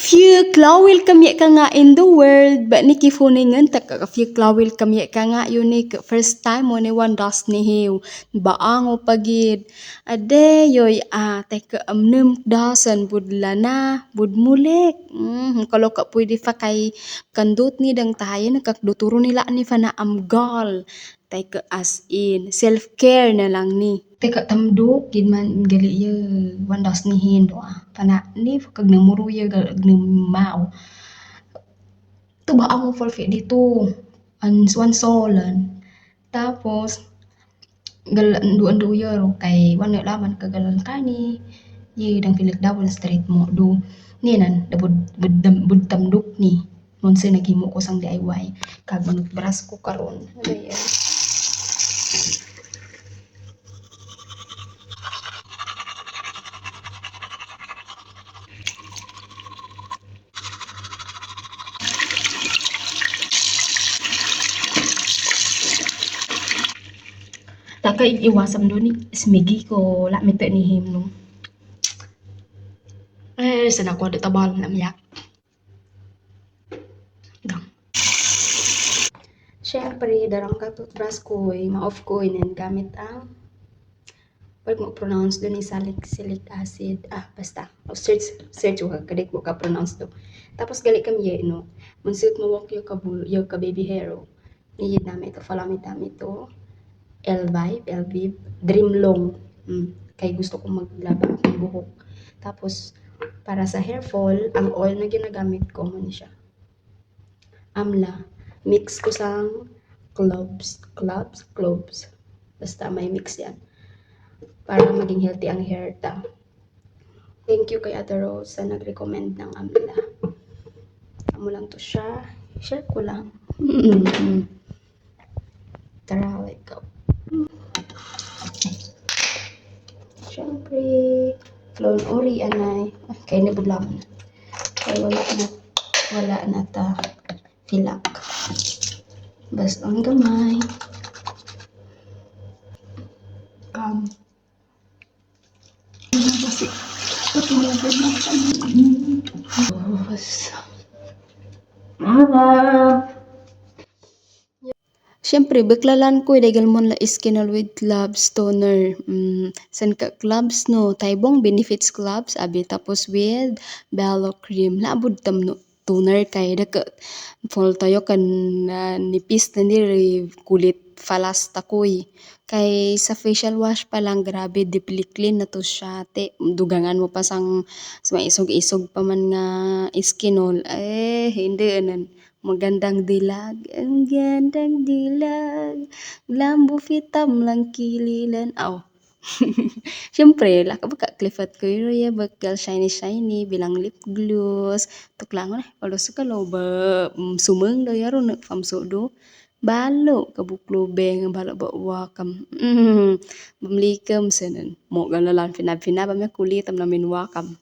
Few klawil kami ka nga in the world. Ba ni kifuningan taka few klawil kami ka nga yun ni first time mo ni one das ni hiw. Baango pagid. Ade yoy teka amnem dasan budla na bud mulik. Kalau ka pwede fa kay kandot ni dang tayo nakakduturo nila ni fa na amgal. Teka as in self care na lang ni. Teka tamdok gid man gali ye wandas ni hindo pana ni kag namuro ye kag namao tuba ako fulfill dito an swan solan tapos ando yero kay wala laman kagalan kani ye dang pilik dawal street mo do ninan da bud tamdok ni nun sa naghimo ko sang DIY kag magbras ko karon ano yan. Taka iwasam do ni smigi ko la mito ni himno. Sana ko ada tabal na miyak. Dang. Siyempre, darang ka toothbrush ko, ma-off ko, and gamit ang pag mo pronounce do ni salicylic acid. Basta. Search ko kadik mo ka pronounce do. Tapos gali kami no. Mansut mo walk yung ka baby hero. Niyid namin ito, follow me ito. Elvive, Dream Long. Kay gusto kong maglaba ang buhok. Tapos, para sa hair fall, ang oil na ginagamit ko, man siya. Amla. Mix ko sang cloves. Basta may mix yan. Para maging healthy ang hair ta. Thank you kay Ate Rose sa nag-recommend ng Amla. Amo lang to siya. Share ko lang. Tara, wake up. Siyempre, clone ori anay. Kaya nabudlaman. Kaya wala na ta filak. Basta ang gamay. Kasi patulogin na kami. Siyempre, baklalan ko dahil mo la Skinol with Clubs toner. San ka clubs no? Taibong benefits clubs. Abi tapos with Bello cream. Laabod tam no toner kay daka full tayo kan nipis na ni kulit falas takoy. Kay sa facial wash pa lang grabe deeply clean na to siya. Te dugangan mo pa sang isog-isog pa man nga Skinol. Hindi anan. Magandang dilag, ang gandang dilag, lambo fitam lang kililan. Siyempre, laka baka Clifford Korea, bakal shiny, bilang lip gloss. Tuklang na, kalau suka lo ba sumeng do yaro na famso do. Balo, kabuklo beng, balo ba wakam. Bamlikam sanan. Mo ganalan finab, ba may kulitam namin wakam.